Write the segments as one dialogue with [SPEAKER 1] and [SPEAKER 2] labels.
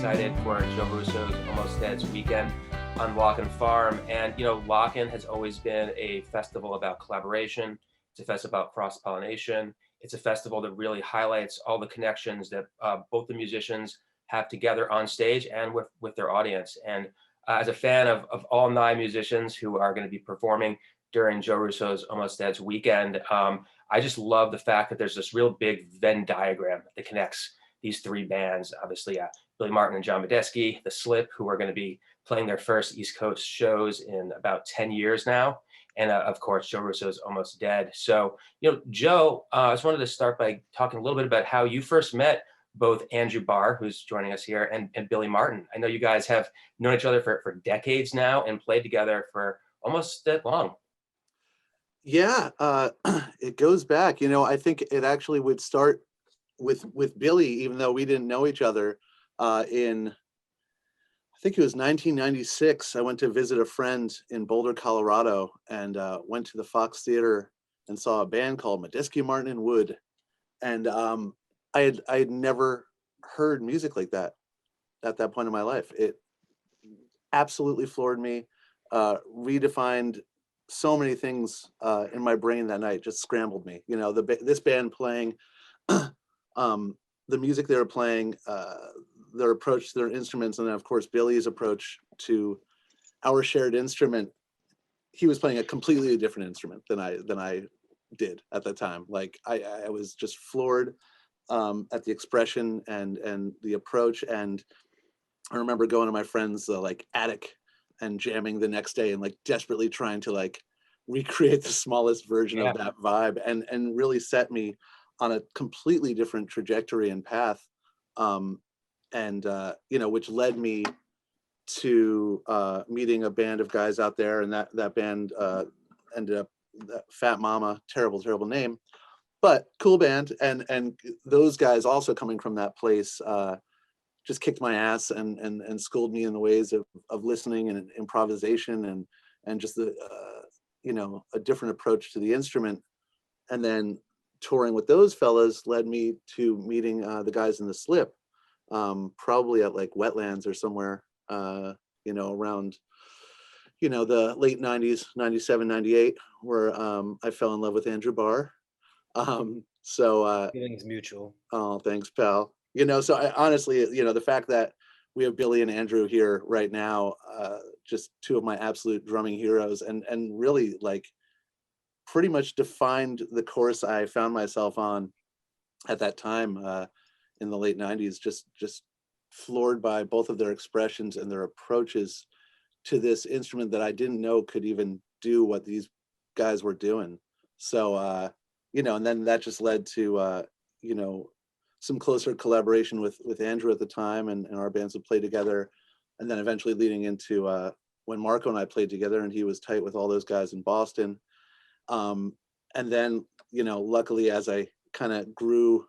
[SPEAKER 1] excited for Joe Russo's Almost Dead's weekend on Lockn Farm. And, Lockn has always been a festival about collaboration. It's a festival about cross-pollination. It's a festival that really highlights all the connections that both the musicians have together on stage and with their audience. And as a fan of all 9 musicians who are going to be performing during Joe Russo's Almost Dead's weekend, I just love the fact that there's this real big Venn diagram that connects these 3 bands. Obviously, Billy Martin and John Medeski, The Slip, who are going to be playing their first East Coast shows in about 10 years now. And of course, Joe Russo's Almost Dead. So, Joe, I just wanted to start by talking a little bit about how you first met both Andrew Barr, who's joining us here, and Billy Martin. I know you guys have known each other for decades now and played together for almost that long.
[SPEAKER 2] Yeah, it goes back. I think it actually would start with Billy, even though we didn't know each other. I think it was 1996. I went to visit a friend in Boulder, Colorado, and went to the Fox Theater and saw a band called Medeski, Martin and Wood. And I had never heard music like that at that point in my life. It absolutely floored me, redefined so many things in my brain that night, just scrambled me. This band playing, the music they were playing, their approach to their instruments, and then of course Billy's approach to our shared instrument. He was playing a completely different instrument than I did at the time. Like I was just floored at the expression and the approach. And I remember going to my friend's attic and jamming the next day and desperately trying to recreate the smallest version of that vibe, and really set me on a completely different trajectory and path, which led me to meeting a band of guys out there, and that band ended up Fat Mama, terrible name, but cool band, and those guys also coming from that place just kicked my ass and schooled me in the ways of listening and improvisation and just a different approach to the instrument. And then touring with those fellas led me to meeting the guys in The Slip, probably at Wetlands or somewhere, around, the late 90s, 97, 98, where I fell in love with Andrew Barr.
[SPEAKER 3] Feelings mutual.
[SPEAKER 2] Oh, thanks, pal. So I honestly, the fact that we have Billy and Andrew here right now, just 2 of my absolute drumming heroes, and really pretty much defined the course I found myself on at that time in the late 90s, just floored by both of their expressions and their approaches to this instrument that I didn't know could even do what these guys were doing. So, and then that just led to, some closer collaboration with Andrew at the time, and our bands would play together. And then eventually leading into when Marco and I played together, and he was tight with all those guys in Boston. And then, luckily, as I kind of grew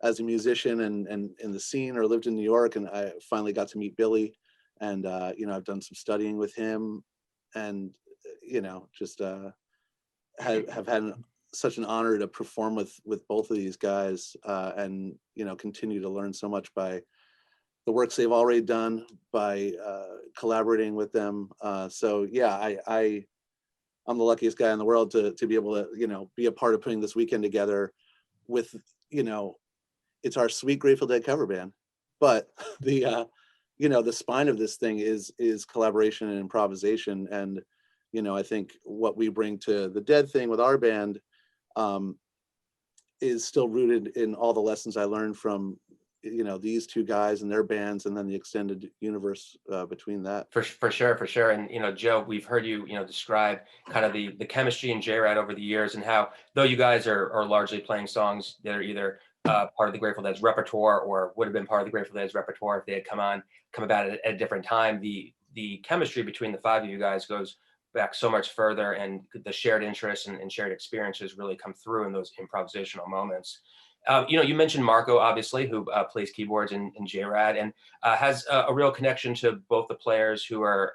[SPEAKER 2] as a musician and in the scene, or lived in New York, and I finally got to meet Billy, and I've done some studying with him, and just have had such an honor to perform with both of these guys, and continue to learn so much by the works they've already done, by collaborating with them. So yeah, I'm the luckiest guy in the world to be able to, be a part of putting this weekend together with, it's our sweet Grateful Dead cover band, but the spine of this thing is collaboration and improvisation. And, I think what we bring to the Dead thing with our band is still rooted in all the lessons I learned from, these 2 guys and their bands, and then the extended universe between that.
[SPEAKER 1] For sure. And, Joe, we've heard you, describe kind of the chemistry in J-Rad over the years, and how, though you guys are largely playing songs that are either part of the Grateful Dead's repertoire, or would have been part of the Grateful Dead's repertoire if they had come about it at a different time, the chemistry between the 5 of you guys goes back so much further, and the shared interests and shared experiences really come through in those improvisational moments. You mentioned Marco, obviously, who plays keyboards in J-Rad, and has a real connection to both the players who are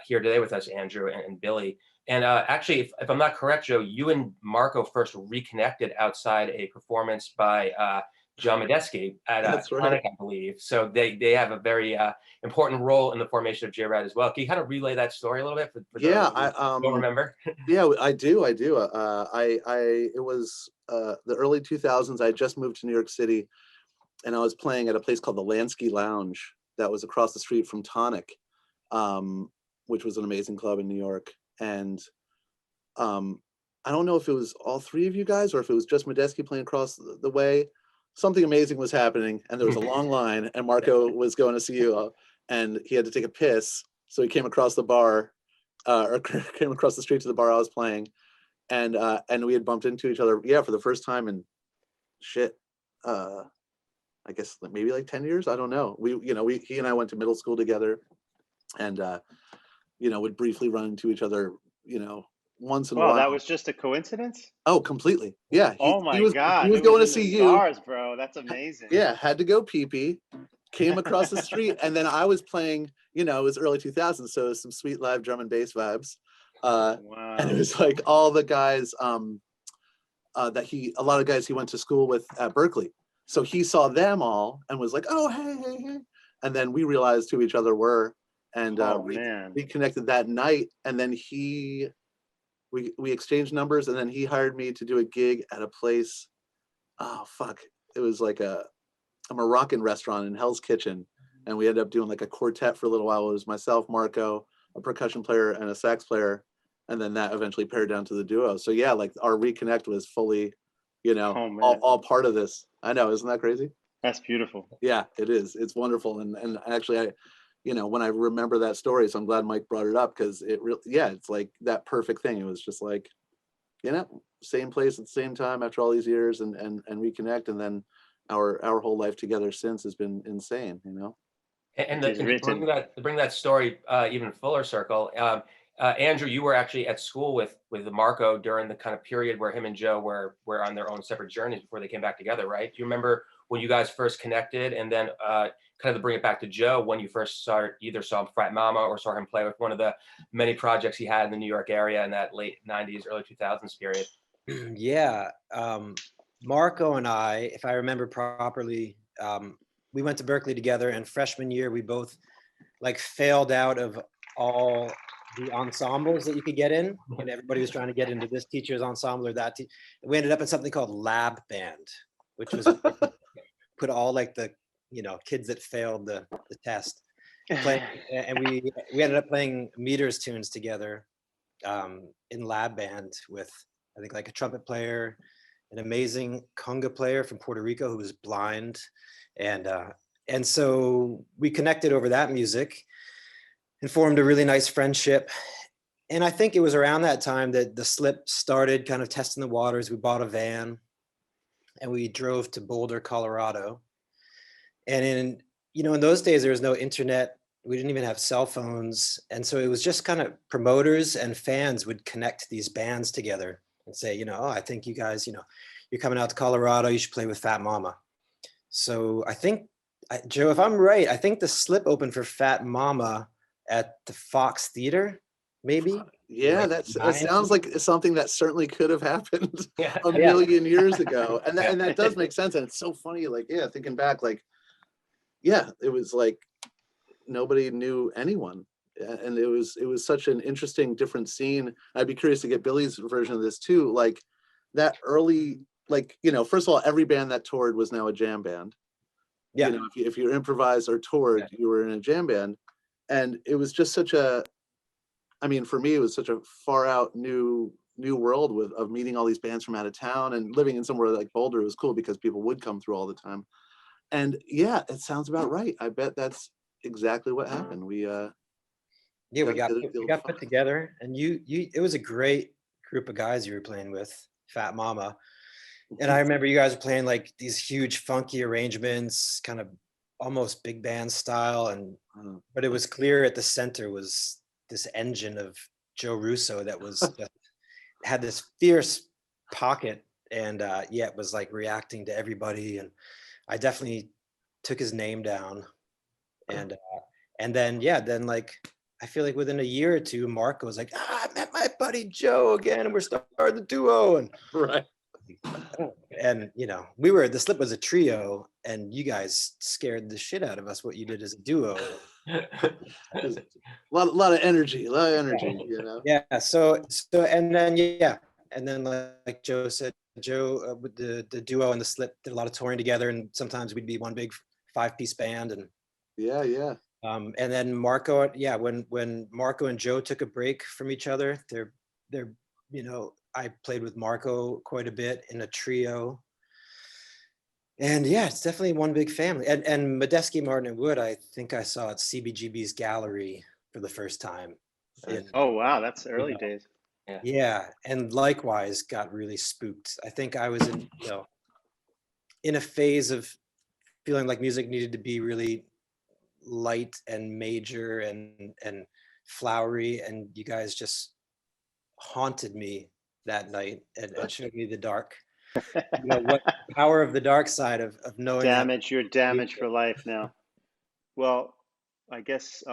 [SPEAKER 1] here today with us, Andrew and Billy. And actually, if I'm not correct, Joe, you and Marco first reconnected outside a performance by John Medeski at
[SPEAKER 2] That's right.
[SPEAKER 1] Tonic, I believe. So they have a very important role in the formation of JRAD as well. Can you kind of relay that story a little bit for those
[SPEAKER 2] Yeah,
[SPEAKER 1] who don't remember?
[SPEAKER 2] yeah, I do. It was the early 2000s. I had just moved to New York City, and I was playing at a place called the Lansky Lounge that was across the street from Tonic, which was an amazing club in New York. And I don't know if it was all three of you guys or if it was just Medeski playing across the way. Something amazing was happening, and there was a long line, and Marco was going to see you, and he had to take a piss, so he came across the bar, or came across the street to the bar I was playing, and we had bumped into each other, yeah, for the first time in shit. I guess maybe like 10 years. I don't know. He and I went to middle school together, and would briefly run into each other, once in a
[SPEAKER 3] Wow, that
[SPEAKER 2] while.
[SPEAKER 3] was just a coincidence?
[SPEAKER 2] Oh, completely. Yeah, he
[SPEAKER 3] Oh my
[SPEAKER 2] was he
[SPEAKER 3] God,
[SPEAKER 2] was
[SPEAKER 3] it was
[SPEAKER 2] going to
[SPEAKER 3] in the
[SPEAKER 2] see you.
[SPEAKER 3] stars, bro. That's amazing.
[SPEAKER 2] Yeah, had to go pee pee, came across the street, and then I was playing. It was early 2000s, so it was some sweet live drum and bass vibes, and it
[SPEAKER 3] Wow.
[SPEAKER 2] was like all the guys a lot of guys he went to school with at Berkeley. So he saw them all and was like, "Oh, hey, hey, hey," and then we realized who each other were, and
[SPEAKER 3] Oh man.
[SPEAKER 2] reconnected that night. And then we exchanged numbers, and then he hired me to do a gig at a place. Oh fuck! It was like a Moroccan restaurant in Hell's Kitchen, and we ended up doing like a quartet for a little while. It was myself, Marco, a percussion player, and a sax player, and then that eventually paired down to the duo. So yeah, like our reconnect was fully,
[SPEAKER 3] Oh man.
[SPEAKER 2] all part of this. I know, isn't that crazy?
[SPEAKER 3] That's beautiful.
[SPEAKER 2] Yeah, it is. It's wonderful, and actually, when I remember that story, so I'm glad Mike brought it up, because it really, yeah, it's like that perfect thing. It was just like, same place at the same time after all these years, and reconnect, and then our whole life together since has been insane.
[SPEAKER 1] And,
[SPEAKER 3] It is
[SPEAKER 1] and
[SPEAKER 3] written.
[SPEAKER 1] to bring that story even fuller circle, Andrew, you were actually at school with Marco during the kind of period where him and Joe were on their own separate journeys before they came back together, right? Do you remember when you guys first connected, and then kind of to bring it back to Joe, when you first either saw Frat Mama or saw him play with one of the many projects he had in the New York area in that late 90s, early 2000s period?
[SPEAKER 4] Yeah, Marco and I, if I remember properly, we went to Berkeley together, and freshman year we both like failed out of all the ensembles that you could get in, and everybody was trying to get into this teacher's ensemble or that. We ended up in something called lab band, which was put all like the kids that failed the test playing, and we ended up playing meters tunes together in lab band with, I think, like a trumpet player, an amazing conga player from Puerto Rico who was blind, and so we connected over that music and formed a really nice friendship. And I think it was around that time that the Slip started kind of testing the waters. We bought a van and we drove to Boulder, Colorado. And in those days, there was no internet. We didn't even have cell phones. And so it was just kind of promoters and fans would connect these bands together and say, oh, I think you guys, you're coming out to Colorado, you should play with Fat Mama. So I think, Joe, if I'm right, I think the Slip opened for Fat Mama at the Fox Theater, maybe.
[SPEAKER 2] Yeah,
[SPEAKER 4] Like
[SPEAKER 2] that sounds like something that certainly could have happened a
[SPEAKER 4] Yeah.
[SPEAKER 2] million years ago, and that does make sense. And it's so funny, like, yeah, thinking back, like, yeah, it was like nobody knew anyone, and it was such an interesting, different scene. I'd be curious to get Billy's version of this too. Like that early, like, first of all, every band that toured was now a jam band.
[SPEAKER 4] Yeah.
[SPEAKER 2] If you improvised or toured, you were in a jam band, and it was just such a, I mean, for me, it was such a far out new world of meeting all these bands from out of town, and living in somewhere like Boulder was cool because people would come through all the time. And yeah, it sounds about right. I bet that's exactly what happened. We
[SPEAKER 4] got put together, and it was a great group of guys you were playing with, Fat Mama. And I remember you guys were playing like these huge funky arrangements, kind of almost big band style, but it was clear at the center was this engine of Joe Russo that was had this fierce pocket, and it was like reacting to everybody. And I definitely took his name down, and then like I feel like within a year or two, Marco was like, I met my buddy Joe again, and we're starting the duo, and
[SPEAKER 2] right.
[SPEAKER 4] And the slip was a trio, and you guys scared the shit out of us. What you did as a duo.
[SPEAKER 2] A lot of energy,
[SPEAKER 4] Yeah. So and then and then like Joe said, Joe with the duo and the slip did a lot of touring together, and sometimes we'd be one big 5-piece band. And
[SPEAKER 2] yeah.
[SPEAKER 4] And then Marco, when Marco and Joe took a break from each other, they're I played with Marco quite a bit in a trio. And yeah, it's definitely one big family. And Medeski, Martin, and Wood, I think I saw at CBGB's gallery for the first time.
[SPEAKER 3] Oh wow, that's early days.
[SPEAKER 4] Yeah, and likewise got really spooked. I think I was in a phase of feeling like music needed to be really light and major and flowery, and you guys just haunted me that night and showed me the dark. What power of the dark side of knowing
[SPEAKER 3] You're damaged for life now. Well, I guess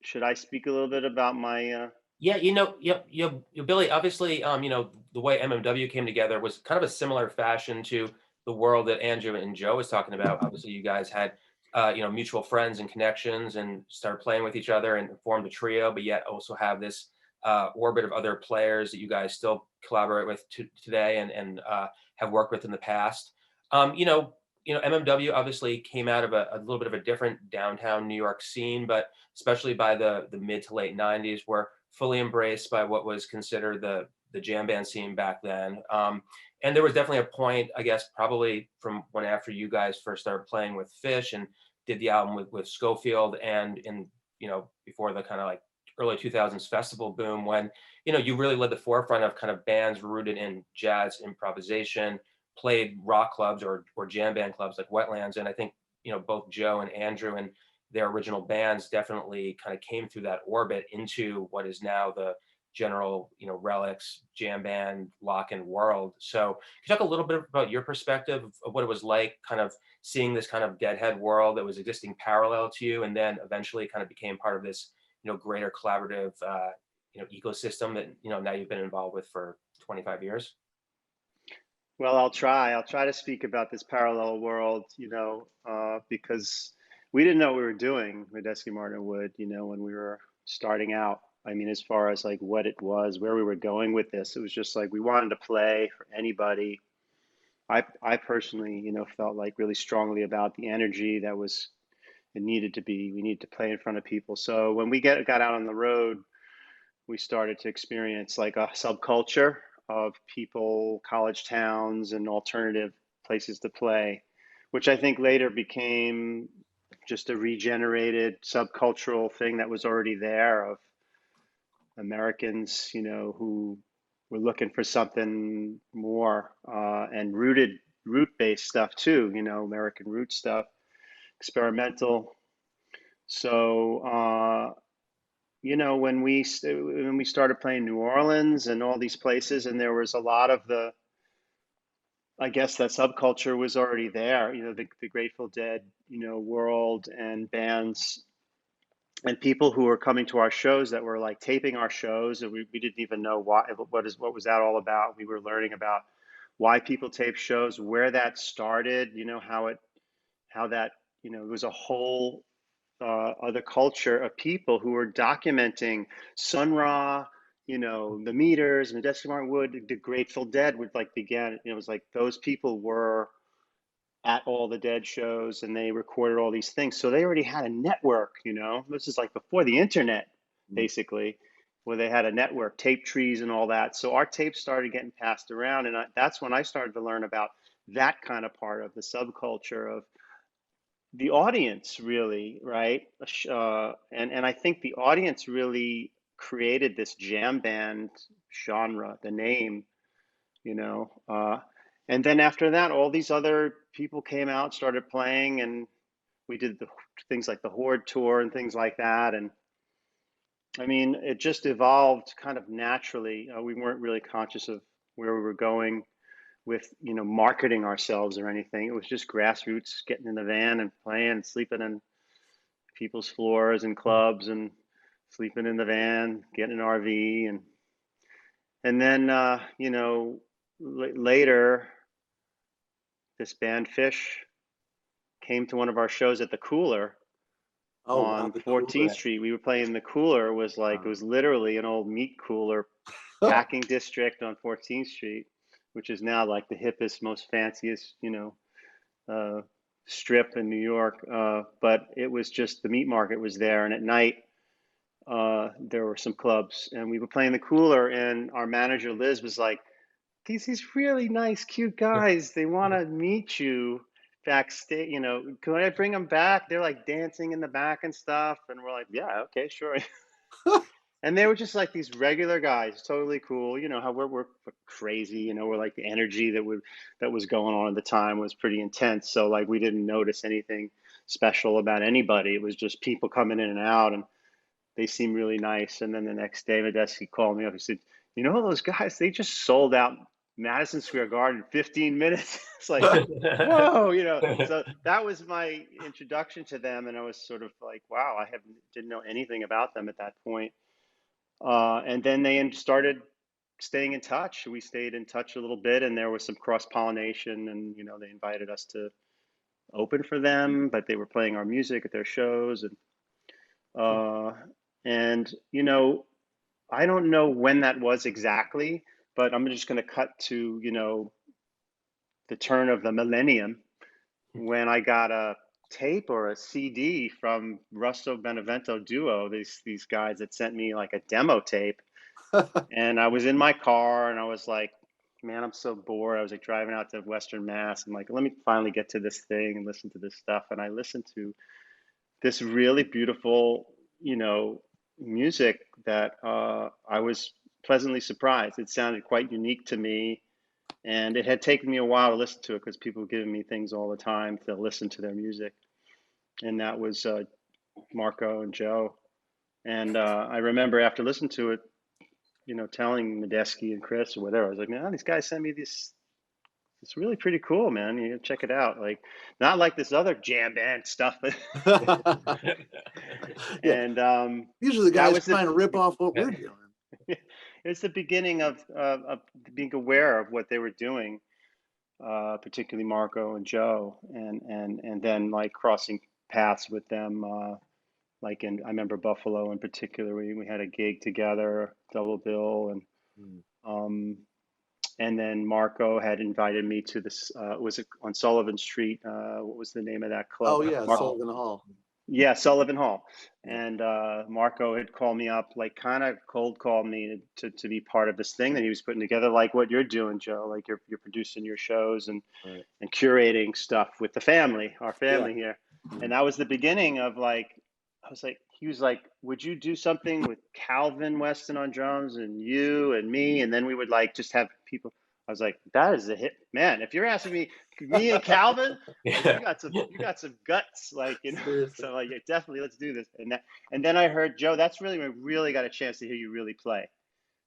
[SPEAKER 3] should I speak a little bit about my
[SPEAKER 1] Yeah, Billy, obviously, the way MMW came together was kind of a similar fashion to the world that Andrew and Joe was talking about. Obviously, you guys had, mutual friends and connections and started playing with each other and formed a trio, but yet also have this orbit of other players that you guys still collaborate with today and have worked with in the past. MMW obviously came out of a little bit of a different downtown New York scene, but especially by the mid to late 90s, were fully embraced by what was considered the jam band scene back then. And there was definitely a point, I guess, probably from when after you guys first started playing with Fish and did the album with Schofield, and before the kind of like early 2000s festival boom, when you really led the forefront of kind of bands rooted in jazz improvisation, played rock clubs or jam band clubs like Wetlands. And I think both Joe and Andrew and their original bands definitely kind of came through that orbit into what is now the general Relix jam band Lockn world. So can you talk a little bit about your perspective of what it was like kind of seeing this kind of deadhead world that was existing parallel to you, and then eventually kind of became part of this greater collaborative ecosystem that now you've been involved with for 25 years?
[SPEAKER 3] Well, I'll try to speak about this parallel world, because we didn't know what we were doing with Medeski, Martin, Wood, when we were starting out. I mean, as far as like what it was, where we were going with this, it was just like we wanted to play for anybody. I personally, felt like really strongly about the energy that was we needed to play in front of people. So when we got out on the road, we started to experience like a subculture of people, college towns, and alternative places to play, which I think later became just a regenerated subcultural thing that was already there of Americans, who were looking for something more and root-based stuff too, American root stuff, experimental. So when we started playing New Orleans and all these places, and there was a lot of I guess that subculture was already there. The Grateful Dead, world and bands and people who were coming to our shows that were like taping our shows, and we didn't even know what was that all about. We were learning about why people tape shows, where that started, how that it was a whole other culture of people who were documenting Sun Ra, the Meters, Medeski, Martin, Wood, the Grateful Dead would like began. It was like those people were at all the Dead shows and they recorded all these things. So they already had a network, this is like before the internet, basically, where they had a network, tape trees and all that. So our tapes started getting passed around. And that's when I started to learn about that kind of part of the subculture of the audience, really, right? And I think the audience really created this jam band genre, the name, and then after that, all these other people came out, started playing, and we did the things like the Horde tour and things like that. And I mean, it just evolved kind of naturally. We weren't really conscious of where we were going with, marketing ourselves or anything. It was just grassroots, getting in the van and playing, sleeping in people's floors and clubs and sleeping in the van, getting an RV. And then, later, this band Fish came to one of our shows at the Cooler
[SPEAKER 2] Oh wow,
[SPEAKER 3] on
[SPEAKER 2] the
[SPEAKER 3] 14th
[SPEAKER 2] cooler.
[SPEAKER 3] Street. We were playing the Cooler. Was like, it was literally an old meat cooler packing district on 14th Street, which is now like the hippest, most fanciest, strip in New York. But it was just the meat market was there, and at night there were some clubs, and we were playing the Cooler, and our manager Liz was like, these really nice, cute guys, they want to meet you backstage. Can I bring them back? They're like dancing in the back and stuff, and we're like, yeah, okay, sure. And they were just like these regular guys, totally cool. You know how we're crazy. We're like the energy that was going on at the time was pretty intense. So like we didn't notice anything special about anybody. It was just people coming in and out, and they seemed really nice. And then the next day, Medeski called me up. He said, those guys, they just sold out Madison Square Garden in 15 minutes. It's like, whoa, So that was my introduction to them, and I was sort of like, wow, didn't know anything about them at that point. And then they started staying in touch. We stayed in touch a little bit, and there was some cross-pollination, and they invited us to open for them, but they were playing our music at their shows, uh, and I don't know when that was exactly, but I'm just going to cut to the turn of the millennium when I got a tape or a CD from Russo Benevento Duo. These guys that sent me like a demo tape. And I was in my car and I was like, man, I'm so bored. I was like driving out to Western Mass. I'm like, let me finally get to this thing and listen to this stuff. And I listened to this really beautiful, music that I was pleasantly surprised. It sounded quite unique to me. And it had taken me a while to listen to it because people were giving me things all the time to listen to their music. And that was Marco and Joe. And I remember after listening to it, telling Medeski and Chris or whatever, I was like, man, these guys sent me this. It's really pretty cool, man. You check it out. Like, not like this other jam band stuff.
[SPEAKER 2] Yeah,
[SPEAKER 3] And
[SPEAKER 2] usually the
[SPEAKER 3] that
[SPEAKER 2] guys
[SPEAKER 3] was
[SPEAKER 2] trying to rip off what we're doing.
[SPEAKER 3] it's the beginning of being aware of what they were doing, particularly Marco and Joe, and then like crossing paths with them. I remember Buffalo in particular. We had a gig together, double bill, um, and then Marco had invited me to this. Was it on Sullivan Street? What was the name of that club?
[SPEAKER 2] Oh yeah,
[SPEAKER 3] Mar-
[SPEAKER 2] Sullivan Hall.
[SPEAKER 3] yeah, Sullivan Hall.
[SPEAKER 2] Yeah.
[SPEAKER 3] And Marco had called me up, like kind of cold called me to be part of this thing that he was putting together, like what you're doing, Joe. Like you're producing your shows
[SPEAKER 2] Right.
[SPEAKER 3] and curating stuff with the family, our
[SPEAKER 2] Yeah.
[SPEAKER 3] family here. And that was the beginning of like, I was like, he was like, would you do something with Calvin Weston on drums and you and me? And then we would like just have people. I was like, that is a hit, man. If you're asking me and Calvin, like, you got some guts, like,
[SPEAKER 2] Seriously.
[SPEAKER 3] so like, yeah, definitely let's do this. And then I heard, Joe, that's really when I really got a chance to hear you really play.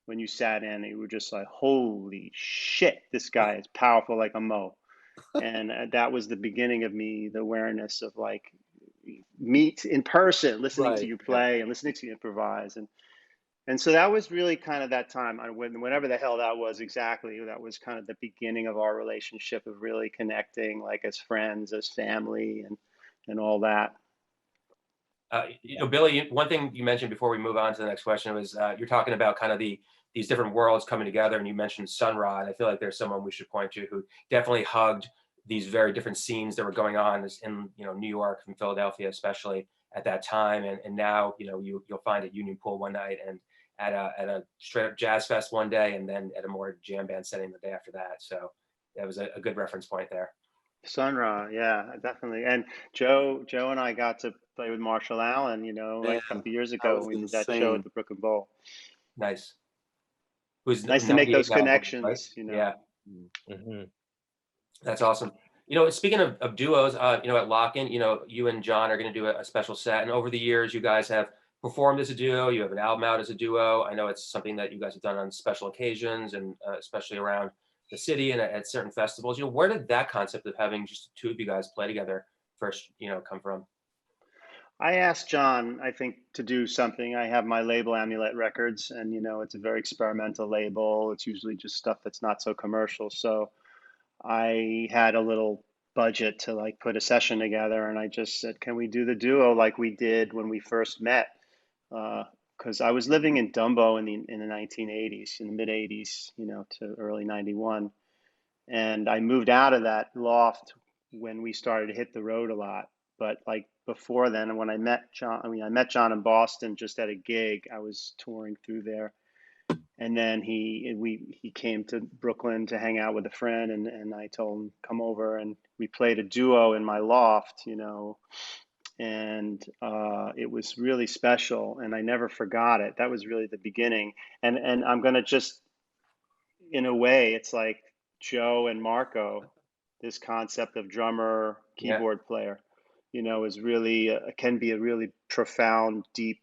[SPEAKER 3] When you sat in, and you were just like, holy shit, this guy is powerful like a mo. And that was the beginning of me, the awareness of like meet in person, listening to
[SPEAKER 2] Right.
[SPEAKER 3] you play and listening to you improvise. And so that was really kind of that time. Whenever the hell that was exactly, that was kind of the beginning of our relationship of really connecting, like as friends, as family, and all that.
[SPEAKER 1] Billy, one thing you mentioned before we move on to the next question was you're talking about kind of these different worlds coming together, and you mentioned Sun Ra. I feel like there's someone we should point to who definitely hugged these very different scenes that were going on in New York and Philadelphia, especially at that time, and now you'll find at Union Pool one night and at a straight up jazz fest one day, and then at a more jam band setting the day after that. So that was a good reference point there.
[SPEAKER 3] Sun Ra, yeah, definitely. And Joe and I got to play with Marshall Allen, like a
[SPEAKER 2] Man,
[SPEAKER 3] couple years
[SPEAKER 2] that
[SPEAKER 3] ago
[SPEAKER 2] was
[SPEAKER 3] when we did that show at
[SPEAKER 2] insane.
[SPEAKER 3] the Brook and Bowl.
[SPEAKER 1] Nice. Who's
[SPEAKER 3] Nice to make
[SPEAKER 1] 98
[SPEAKER 3] those
[SPEAKER 1] now, right?
[SPEAKER 3] connections,
[SPEAKER 1] Yeah.
[SPEAKER 4] Mhm.
[SPEAKER 1] That's awesome. Speaking of duos, at Lockn, you and John are going to do a special set. And over the years, you guys have performed as a duo. You have an album out as a duo. I know it's something that you guys have done on special occasions and especially around the city and at certain festivals. Where did that concept of having just the two of you guys play together first, come from?
[SPEAKER 3] I asked John, I think, to do something. I have my label Amulet Records, and it's a very experimental label. It's usually just stuff that's not so commercial. So I had a little budget to like put a session together, and I just said, "Can we do the duo like we did when we first met?" Because I was living in Dumbo in the 1980s, in the mid 80s, to early 91, and I moved out of that loft when we started to hit the road a lot. But like before then, and when I met John, I met John in Boston just at a gig. I was touring through there, and then he came to Brooklyn to hang out with a friend, and I told him come over, and we played a duo in my loft, and it was really special, and I never forgot it. That was really the beginning, and I'm gonna just, in a way, it's like Joe and Marco, this concept of drummer
[SPEAKER 1] Yeah.
[SPEAKER 3] keyboard player, is really can be a really profound, deep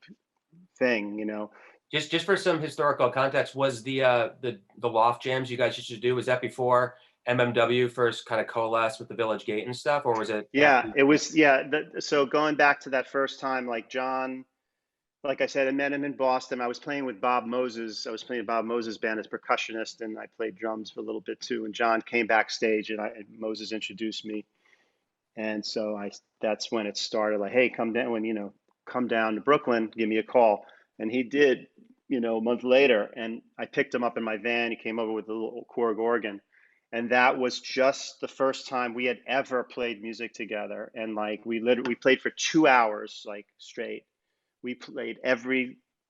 [SPEAKER 3] thing,
[SPEAKER 1] Just for some historical context, was the loft jams you guys used to do, was that before MMW first kind of coalesced with the Village Gate and stuff, or was it
[SPEAKER 3] Yeah,
[SPEAKER 1] after?
[SPEAKER 3] it was, yeah. So going back to that first time, like John, like I said, I met him in Boston. I was playing with Bob Moses. I was playing Bob Moses' band as percussionist, and I played drums for a little bit too. And John came backstage, and Moses introduced me. And so that's when it started. Like, hey, come down come down to Brooklyn, give me a call. And he did, a month later. And I picked him up in my van. He came over with a little Korg organ, and that was just the first time we had ever played music together. And like we played for 2 hours, like straight. We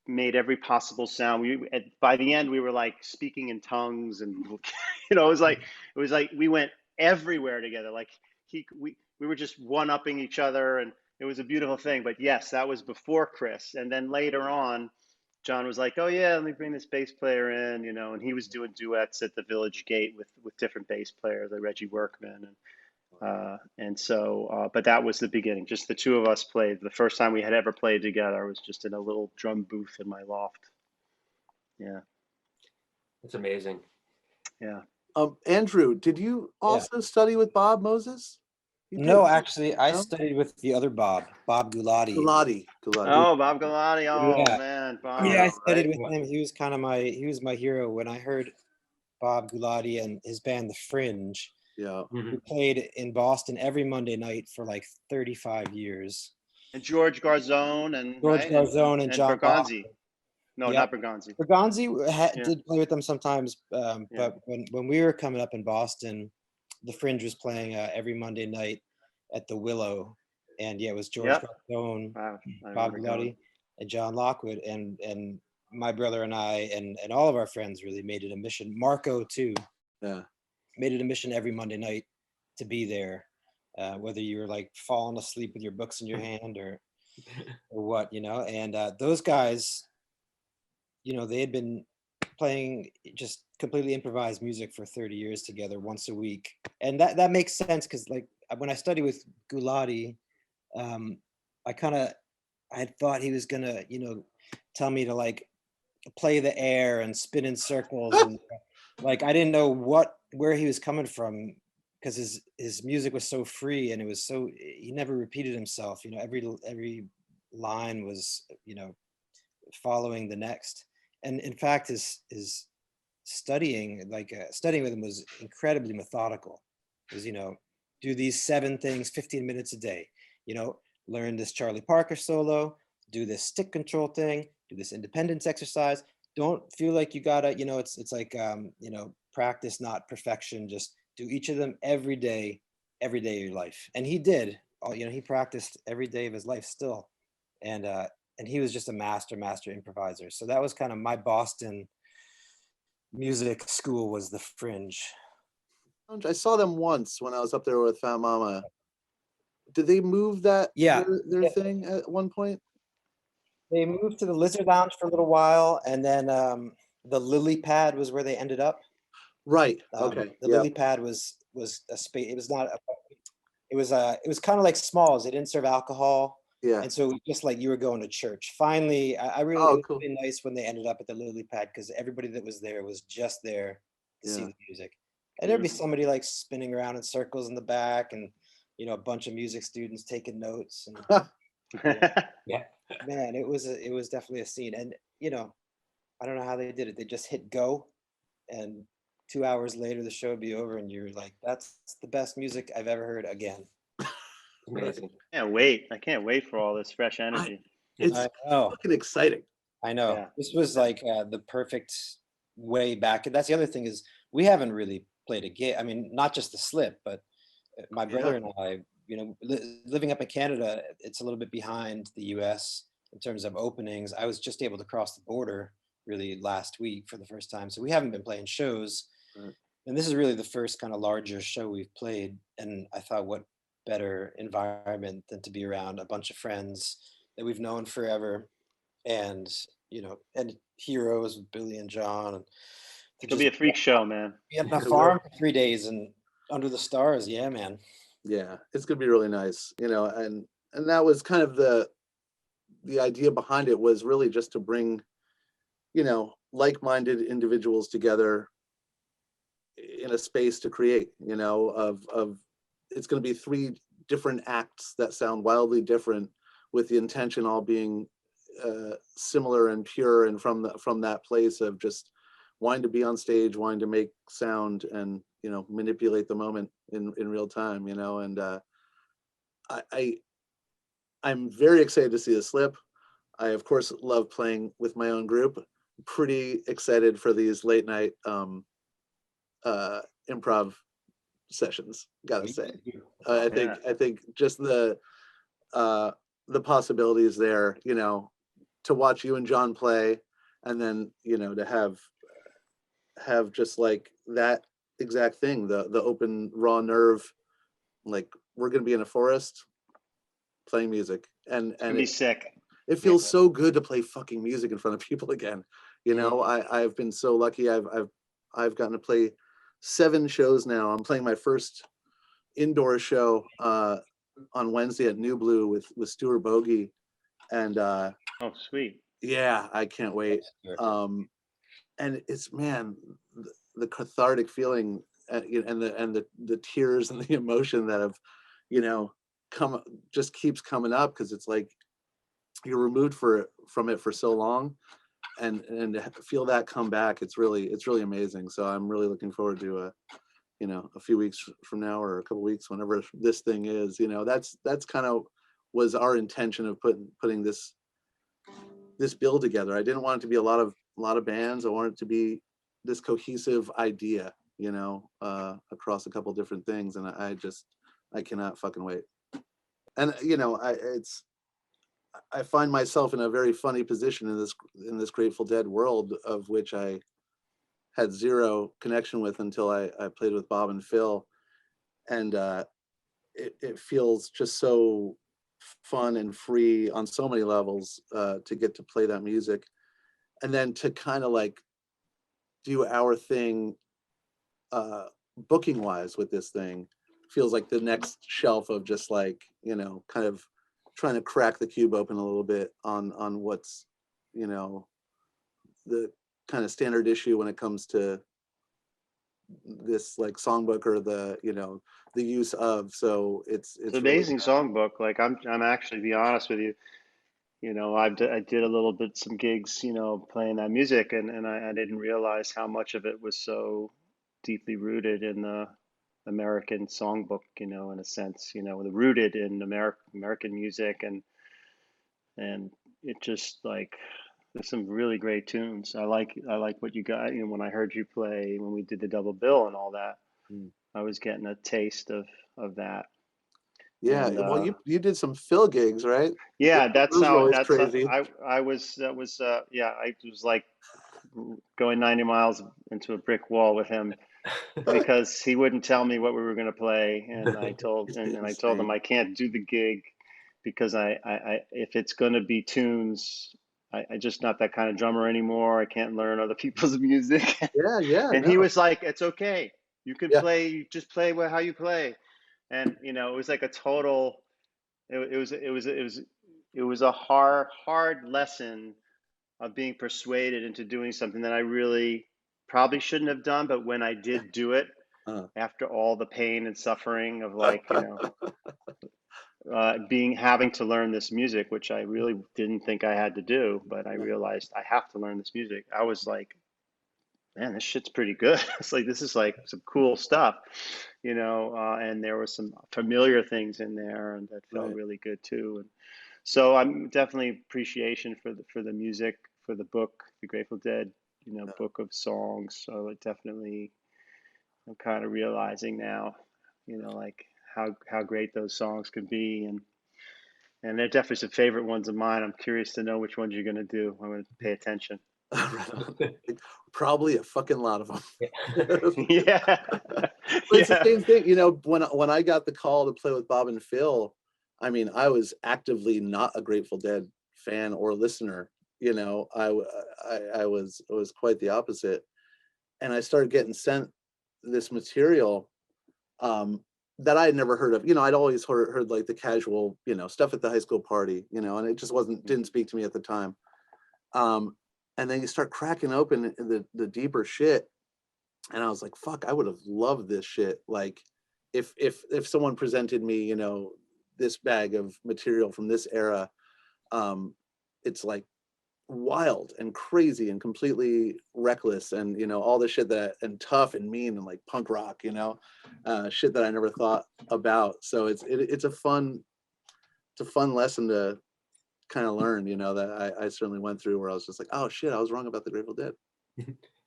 [SPEAKER 3] made every possible sound. By the end we were like speaking in tongues, and it was like we went everywhere together. Like we were just one upping each other, and it was a beautiful thing. But yes, that was before Chris. And then later on, John was like, "Oh yeah, let me bring this bass player in," and he was doing duets at the Village Gate with different bass players, like Reggie Workman, but that was the beginning. Just the two of us played. The first time we had ever played together was just in a little drum booth in my loft. Yeah,
[SPEAKER 1] It's amazing.
[SPEAKER 3] yeah.
[SPEAKER 2] Andrew, did you
[SPEAKER 4] Yeah.
[SPEAKER 2] also study with Bob Moses? You
[SPEAKER 4] No,
[SPEAKER 2] did.
[SPEAKER 4] actually, I
[SPEAKER 2] No?
[SPEAKER 4] studied with the other Bob Gulati.
[SPEAKER 2] Gulati.
[SPEAKER 3] Oh, Bob Galati. Oh
[SPEAKER 4] Yeah.
[SPEAKER 3] man, Bob.
[SPEAKER 4] Yeah, I
[SPEAKER 1] Hero,
[SPEAKER 4] studied
[SPEAKER 1] right?
[SPEAKER 4] with him. He was my hero. When I heard Bob Gulati and his band, The Fringe,
[SPEAKER 2] Yeah.
[SPEAKER 1] Mhm.
[SPEAKER 4] we played in Boston every Monday night for like 35 years.
[SPEAKER 3] And George Garzone, and
[SPEAKER 4] George
[SPEAKER 3] right,
[SPEAKER 4] Garzone and
[SPEAKER 3] and
[SPEAKER 4] John Locke.
[SPEAKER 3] Bergonzi. No,
[SPEAKER 4] Yep.
[SPEAKER 3] not Bergonzi.
[SPEAKER 4] Bergonzi
[SPEAKER 3] Yeah,
[SPEAKER 4] did play with them sometimes,
[SPEAKER 3] yeah.
[SPEAKER 4] but when we were coming up in Boston, The Fringe was playing every Monday night at the Willow, and yeah, it was George
[SPEAKER 3] Yep.
[SPEAKER 4] Garzone,
[SPEAKER 3] Wow, I
[SPEAKER 4] Bob
[SPEAKER 3] remember going.
[SPEAKER 4] Gulati, and John Lockwood, and my brother and I and all of our friends really made it a mission. Marco too
[SPEAKER 2] Yeah.
[SPEAKER 4] made it a mission every Monday night to be there, whether you were like falling asleep with your books in your hand or what, and those guys, they had been playing just completely improvised music for 30 years together once a week. And that makes sense because like when I studied with Gulati, um, I had thought he was gonna, tell me to like play the air and spin in circles and like I didn't know where he was coming from because his music was so free and it was so he never repeated himself. Every line was following the next. And in fact, his studying with him was incredibly methodical. Because do these 7 things 15 minutes a day. Learn this Charlie Parker solo, do this stick control thing, do this independence exercise. Don't feel like you gotta, it's like practice, not perfection. Just do each of them every day of your life. And he did. He practiced every day of his life still. And he was just a master improviser. So that was kind of my Boston music school, was the Fringe.
[SPEAKER 2] I saw them once when I was up there with Fat Mama. Did they move that
[SPEAKER 4] Yeah.
[SPEAKER 2] their thing at one point?
[SPEAKER 4] They moved to the Lizard Lounge for a little while, and then the Lily Pad was where they ended up.
[SPEAKER 2] Right. Okay.
[SPEAKER 4] The
[SPEAKER 2] Yeah.
[SPEAKER 4] Lily Pad was a space. It was not. It was kind of like Smalls. They didn't serve alcohol,
[SPEAKER 2] Yeah.
[SPEAKER 4] and so it was just like you were going to church. Finally, it
[SPEAKER 2] Oh,
[SPEAKER 4] was
[SPEAKER 2] cool.
[SPEAKER 4] really nice when they ended up at the Lily Pad because everybody that was there was just there to see
[SPEAKER 2] Yeah.
[SPEAKER 4] the music. And there'd be
[SPEAKER 3] Beautiful.
[SPEAKER 4] somebody like spinning around in circles in the back, and a bunch of music students taking notes. And
[SPEAKER 1] Yeah.
[SPEAKER 4] Man, it was definitely a scene. And you know, I don't know how they did it. They just hit go, and 2 hours later the show would be over, and you're like, that's the best music I've ever heard again.
[SPEAKER 1] Amazing.
[SPEAKER 3] I can't wait for all this fresh
[SPEAKER 2] I,
[SPEAKER 3] energy.
[SPEAKER 2] it's
[SPEAKER 4] I know.
[SPEAKER 2] fucking exciting.
[SPEAKER 4] I know.
[SPEAKER 3] Yeah.
[SPEAKER 4] This was like the perfect way back. And that's the other thing is we haven't really played a gig. I mean, not just the slip, but my brother
[SPEAKER 2] Yeah.
[SPEAKER 4] and I, you know, living up in Canada, it's a little bit behind the US in terms of openings. I was just able to cross the border really last week for the first time. So we haven't been playing shows.
[SPEAKER 2] Right.
[SPEAKER 4] And this is really the first kind of larger show we've played. And I thought, what better environment than to be around a bunch of friends that we've known forever, and you know, and heroes with Billy and John, and to
[SPEAKER 3] It'll
[SPEAKER 4] just
[SPEAKER 3] be a freak show, man.
[SPEAKER 4] be on a
[SPEAKER 2] It
[SPEAKER 4] farm
[SPEAKER 2] will.
[SPEAKER 4] for 3 days and under the stars. Yeah, man.
[SPEAKER 2] Yeah, it's gonna be really nice, you know, and that was kind of the idea behind it, was really just to bring, you know, like-minded individuals together in a space to create, you know, of it's going to be 3 different acts that sound wildly different, with the intention all being similar and pure, and from that place of just wanting to be on stage, wanting to make sound, and you know, manipulate the moment in real time, you know. And I I'm very excited to see the slip. I of course love playing with my own group. Pretty excited for these late night uh improv sessions, gotta
[SPEAKER 4] Me
[SPEAKER 2] say.
[SPEAKER 4] too.
[SPEAKER 3] Yeah.
[SPEAKER 2] I think just uh the possibilities there, you know, to watch you and John play, and then, you know, to have just like that exact thing, the open raw nerve, like we're gonna be in a forest playing music, and
[SPEAKER 3] It's gonna be sick.
[SPEAKER 2] it feels so good to play fucking music in front of people again. You
[SPEAKER 4] Mm.
[SPEAKER 2] know, I've been so lucky. I've gotten to play 7 shows now. I'm playing my first indoor show on Wednesday at New Blue with Stuart Bogey, and
[SPEAKER 3] Oh, sweet.
[SPEAKER 2] yeah, I can't wait. And it's, man, the cathartic feeling, you know, and the tears and the emotion that have, you know, come, just keeps coming up, because it's like you're removed from it for so long, and to feel that come back, it's really amazing. So I'm really looking forward to you know, a few weeks from now, or a couple weeks, whenever this thing is, you know, that's kind of was our intention of putting this bill together. I didn't want it to be a lot of bands. I wanted it to be this cohesive idea, you know, across a couple different things, and I cannot fucking wait. And you know, I find myself in a very funny position in this Grateful Dead world, of which I had zero connection with until I played with Bob and Phil, and it feels just so fun and free on so many levels, to get to play that music, and then to kind of like do our thing, booking wise, with this thing. Feels like the next shelf of just like, you know, kind of trying to crack the cube open a little bit on what's, you know, the kind of standard issue when it comes to this like songbook, or the, you know, the use of. So
[SPEAKER 3] It's an
[SPEAKER 2] it's really,
[SPEAKER 3] amazing songbook. Like I'm actually, to be honest with you, you know, I did a little bit, some gigs, you know, playing that music, and I didn't realize how much of it was so deeply rooted in the American songbook, you know, in a sense, you know, rooted in American music, and it just like there's some really great tunes. I like what you got, you know, when I heard you play when we did the double bill and all that,
[SPEAKER 2] mm.
[SPEAKER 3] I was getting a taste of that.
[SPEAKER 2] Yeah.
[SPEAKER 3] And
[SPEAKER 2] Well, you did some Phil gigs, right?
[SPEAKER 3] yeah,
[SPEAKER 2] Those are always crazy.
[SPEAKER 3] I was that was yeah, I was like going 90 miles into a brick wall with him because he wouldn't tell me what we were going to play, and I told him
[SPEAKER 2] Insane.
[SPEAKER 3] I can't do the gig because I if it's going to be tunes, I just not that kind of drummer anymore. I can't learn other people's music.
[SPEAKER 2] Yeah, yeah,
[SPEAKER 3] And he
[SPEAKER 2] no.
[SPEAKER 3] was like, it's okay, you could
[SPEAKER 2] Yeah.
[SPEAKER 3] play, you just play how you play. And you know, it was like a total, it was a hard lesson of being persuaded into doing something that I really probably shouldn't have done. But when I did do it,
[SPEAKER 2] Uh,
[SPEAKER 3] after all the pain and suffering of, like, you know, having to learn this music, which I really didn't think I had to do, but I
[SPEAKER 2] Yeah.
[SPEAKER 3] realized I have to learn this music. I was like, man, this shit's pretty good. It's like, this is like some cool stuff, and there were some familiar things in there and that felt
[SPEAKER 2] Right.
[SPEAKER 3] really good too. And so I'm definitely appreciation for the music, for the book, The Grateful Dead,
[SPEAKER 2] Yeah.
[SPEAKER 3] book of songs. So it definitely, I'm kind of realizing now, like how great those songs could be, and they're definitely some favorite ones of mine. I'm curious to know which ones you're gonna do. I'm gonna pay attention.
[SPEAKER 2] Right on. Like, probably a fucking lot of them.
[SPEAKER 3] Yeah,
[SPEAKER 2] But it's the
[SPEAKER 3] yeah,
[SPEAKER 2] same thing, when I got the call to play with Bob and Phil, I mean, I was actively not a Grateful Dead fan or listener. I was quite the opposite. And I started getting sent this material that I had never heard of. I'd always heard like the casual, stuff at the high school party, and it just didn't speak to me at the time. And then you start cracking open the deeper shit, and I was like, fuck, I would have loved this shit. Like, if someone presented me, this bag of material from this era, it's like wild and crazy and completely reckless, and all the shit and tough and mean and like punk rock, shit that I never thought about. So it's a fun lesson to kind of learn, that I certainly went through, where I was just like, oh shit, I was wrong about the Grateful Dead.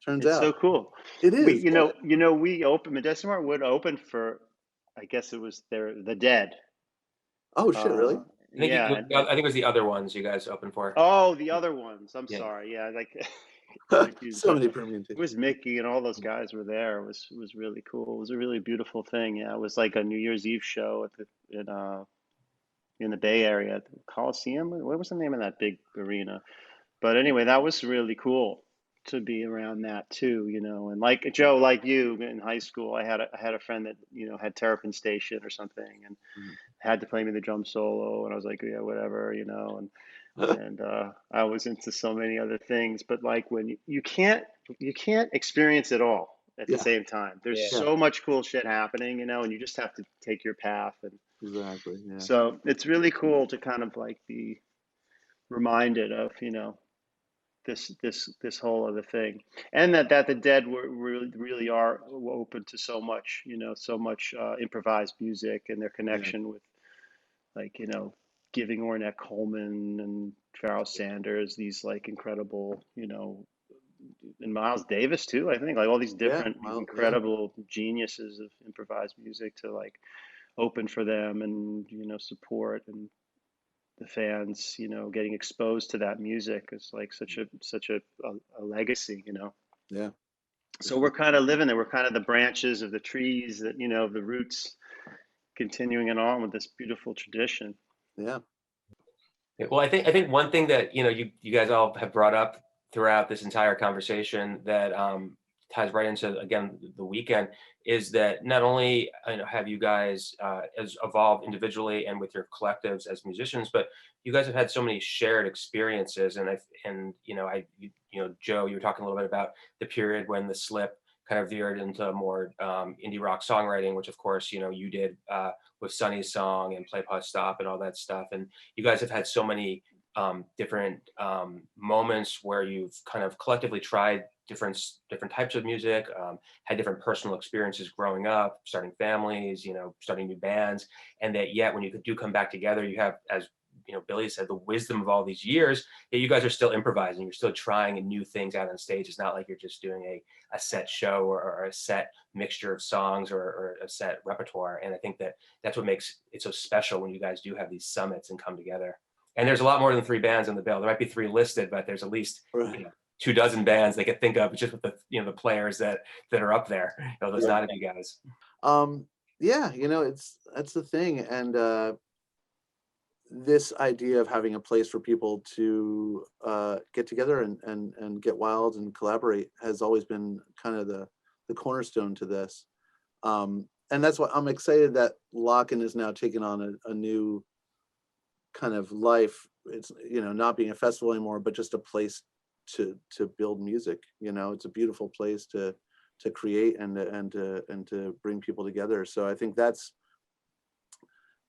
[SPEAKER 2] Turns
[SPEAKER 3] it's so
[SPEAKER 2] out
[SPEAKER 3] cool.
[SPEAKER 2] it
[SPEAKER 3] We,
[SPEAKER 2] is. Yeah.
[SPEAKER 3] we opened Modesto Mart Wood opened for, I guess it was the Dead.
[SPEAKER 2] Oh shit,
[SPEAKER 3] Uh,
[SPEAKER 2] really?
[SPEAKER 3] yeah,
[SPEAKER 1] I think it was the other ones you guys opened for.
[SPEAKER 3] oh, the other ones. I'm
[SPEAKER 1] Yeah.
[SPEAKER 3] sorry. Yeah, like confused,
[SPEAKER 2] So
[SPEAKER 3] but
[SPEAKER 2] many
[SPEAKER 3] it
[SPEAKER 2] permutations.
[SPEAKER 3] was Mickey and all those guys were there. It was really cool. It was a really beautiful thing. Yeah, it was like a New Year's Eve show in the Bay Area at the Coliseum. What was the name of that big arena? But anyway, that was really cool to be around that too, and like Joe, like you in high school, I had a friend that, had Terrapin Station or something and
[SPEAKER 2] Mhm.
[SPEAKER 3] had to play me the drum solo, and I was like, yeah, whatever, and I was into so many other things, but like when you can't experience it all at the
[SPEAKER 2] Yeah,
[SPEAKER 3] same time. There's
[SPEAKER 4] Yeah.
[SPEAKER 2] yeah,
[SPEAKER 3] so much cool shit happening, and you just have to take your path. And
[SPEAKER 2] exactly. Yeah,
[SPEAKER 3] so it's really cool to kind of like be reminded of, this whole other thing, and that the Dead were really are open to so much, so much improvised music, and their
[SPEAKER 2] yeah,
[SPEAKER 3] connection with, like, giving Ornette Coleman and Pharoah Sanders these like incredible, and Miles Davis too. I think like all these
[SPEAKER 2] yeah.
[SPEAKER 3] different
[SPEAKER 2] Well, yeah,
[SPEAKER 3] incredible geniuses of improvised music to like open for them, and support, and the fans, getting exposed to that music is like such a legacy,
[SPEAKER 2] yeah, for
[SPEAKER 3] So we're
[SPEAKER 2] sure.
[SPEAKER 3] kind of living there. We're kind of the branches of the trees that, the roots continuing it on with this beautiful tradition.
[SPEAKER 2] Yeah,
[SPEAKER 1] Yeah, well, I think one thing that you guys all have brought up throughout this entire conversation that ties right into, again, the weekend, is that not only have you guys as evolved individually and with your collectives as musicians, but you guys have had so many shared experiences. And Joe, you were talking a little bit about the period when the Slip kind of veered into more indie rock songwriting, which of course you did with Sunny's song and Play Pause Stop and all that stuff. And you guys have had so many different moments where you've kind of collectively tried different types of music, had different personal experiences growing up, starting families, starting new bands, and that yet when you do come back together, you have, as Billy said, the wisdom of all these years, that you guys are still improvising, you're still trying new things out on stage. It's not like you're just doing a set show or a set mixture of songs or a set repertoire. And I think that that's what makes it so special when you guys do have these summits and come together. And there's a lot more than 3 bands on the bill. There might be 3 listed, but there's at least
[SPEAKER 2] right.
[SPEAKER 1] 24 bands they could think of just with the players that are up there. Those
[SPEAKER 2] Yeah.
[SPEAKER 1] not of you guys.
[SPEAKER 2] Yeah, that's the thing. And this idea of having a place for people to get together and get wild and collaborate has always been kind of the cornerstone to this. And that's why I'm excited that Lockn is now taking on a new kind of life. It's not being a festival anymore, but just a place to build music. It's a beautiful place to create and to bring people together. So I think that's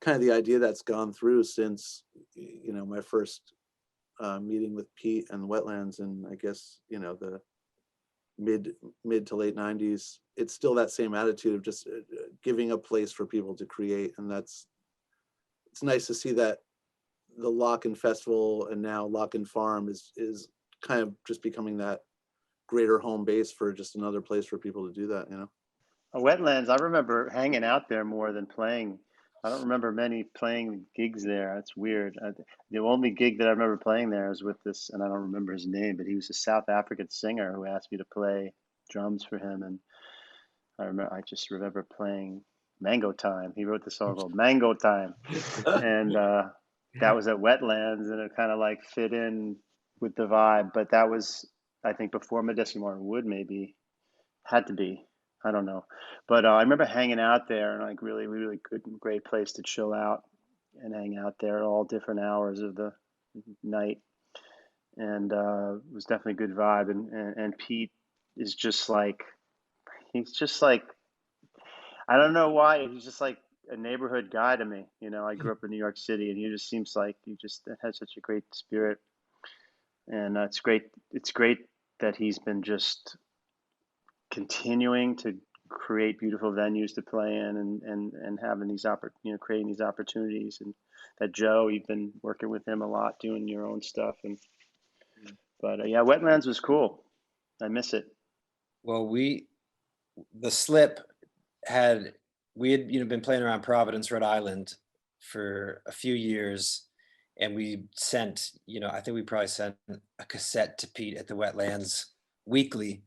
[SPEAKER 2] kind of the idea that's gone through since, my first meeting with Pete and Wetlands, and I guess, the mid to late 90s. It's still that same attitude of just giving a place for people to create. And it's nice to see that the Lockn Festival and now Lockn Farm is kind of just becoming that greater home base for just another place for people to do that,
[SPEAKER 3] Wetlands, I remember hanging out there more than playing. I don't remember many playing gigs there. That's weird. The only gig that I remember playing there was with this, and I don't remember his name, but he was a South African singer who asked me to play drums for him. And I just remember playing Mango Time. He wrote the song called Mango Time. And that was at Wetlands, and it kind of like fit in with the vibe. But that was, I think, before Modesty Martin Wood, maybe. Had to be. I don't know. But I remember hanging out there, and like really good, great place to chill out and hang out there at all different hours of the night. And it was definitely a good vibe. And Pete is just like, he's just like, I don't know why, he's just like a neighborhood guy to me. I grew up in New York City, and he just seems like he just has such a great spirit. And it's great. It's great that he's been just continuing to create beautiful venues to play in, and having these creating these opportunities. And that Joe, you've been working with him a lot, doing your own stuff. But yeah, Wetlands was cool. I miss it.
[SPEAKER 4] Well, the Slip we had been playing around Providence, Rhode Island for a few years, and we sent, I think we probably sent a cassette to Pete at the Wetlands weekly.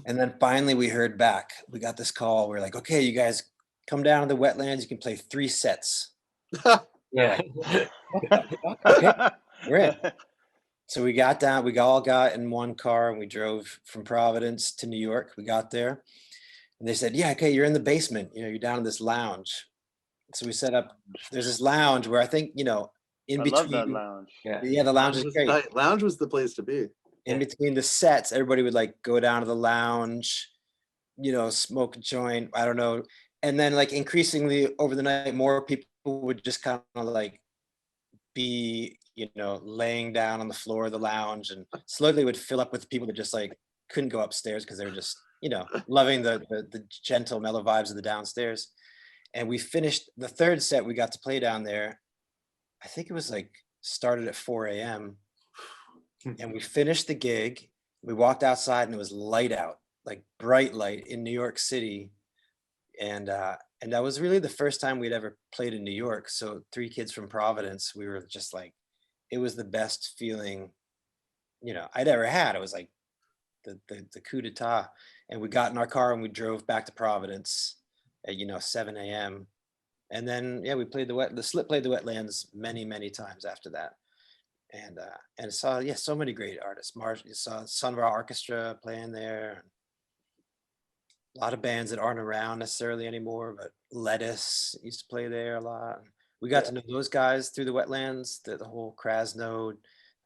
[SPEAKER 4] And then finally we heard back. We got this call. We're like, okay, you guys come down to the Wetlands. You can play 3 sets.
[SPEAKER 1] Yeah.
[SPEAKER 4] Okay, we're in. So we got down, we all got in one car, and we drove from Providence to New York. We got there, and they said, yeah, okay, you're in the basement. You're down in this lounge. So we set up, there's this lounge where I think, in
[SPEAKER 3] I
[SPEAKER 4] between.
[SPEAKER 3] love that lounge.
[SPEAKER 4] Yeah, the lounge is great.
[SPEAKER 2] Tight. Lounge was the place to be.
[SPEAKER 4] In between the sets, everybody would like go down to the lounge, smoke a joint, I don't know. And then like increasingly over the night, more people would just kind of like be, laying down on the floor of the lounge, and slowly would fill up with people that just like couldn't go upstairs because they were just, loving the gentle, mellow vibes of the downstairs. And we finished the 3rd set we got to play down there. I think it was like started at 4 a.m. And we finished the gig. We walked outside, and it was light out, like bright light in New York City. And that was really the first time we'd ever played in New York. So 3 kids from Providence, we were just like, it was the best feeling, I'd ever had. It was like the coup d'etat. And we got in our car and we drove back to Providence at 7 a.m. And then we played the Slip played the Wetlands many times after that. And saw so many great artists. You saw Son of Our Orchestra playing there. A lot of bands that aren't around necessarily anymore, but Lettuce used to play there a lot. We got to know those guys through the Wetlands, the whole Krasnode,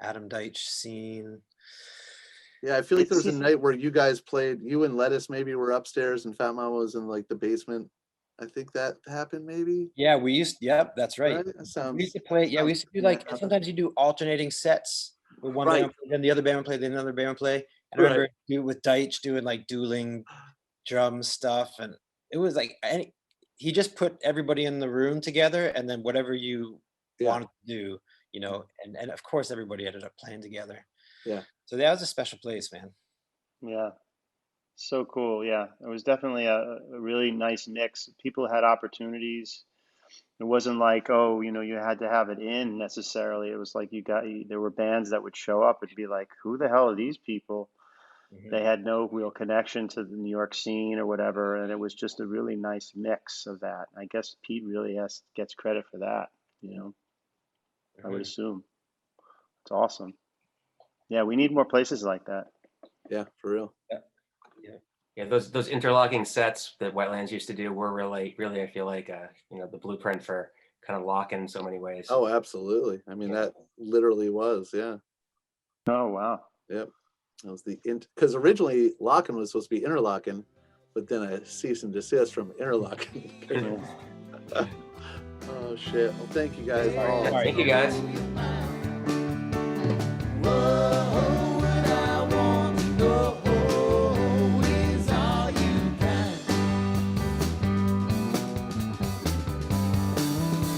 [SPEAKER 4] Adam Deitch scene.
[SPEAKER 2] Yeah, I feel like there was a night where you guys played. You and Lettuce maybe were upstairs, and Fat Mama was in like the basement. I think that happened maybe.
[SPEAKER 4] Yeah, yep, that's right.
[SPEAKER 2] That sounds,
[SPEAKER 4] we used to play, we used to do like, sometimes you do alternating sets where one band would play, then the other band would play, then another band would play. And I remember with Deitch doing like dueling drum stuff, and it was like, he just put everybody in the room together, and then whatever you wanted to do, and of course everybody ended up playing together.
[SPEAKER 2] Yeah.
[SPEAKER 4] So that was a special place, man.
[SPEAKER 3] Yeah. So cool. Yeah. It was definitely a really nice mix. People had opportunities. It wasn't like, you had to have it in necessarily. It was like there were bands that would show up and be like, who the hell are these people? Mm-hmm. They had no real connection to the New York scene or whatever. And it was just a really nice mix of that. I guess Pete really gets credit for that, I would assume. It's awesome. Yeah, we need more places like that.
[SPEAKER 2] Yeah, for real.
[SPEAKER 1] Yeah, those interlocking sets that Wetlands used to do were really, I feel like, the blueprint for kind of Lockn in so many ways.
[SPEAKER 2] Oh, absolutely. I mean, that literally was, yeah.
[SPEAKER 3] Oh, wow.
[SPEAKER 2] Yep. That was because originally Lockn was supposed to be Interlocking, but then a cease and desist from Interlocking. Oh shit. Well, thank you guys all.
[SPEAKER 3] Sorry.
[SPEAKER 1] Thank you, guys.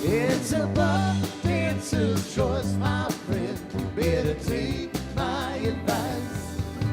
[SPEAKER 5] It's a buck dancer's choice, my friend. Better take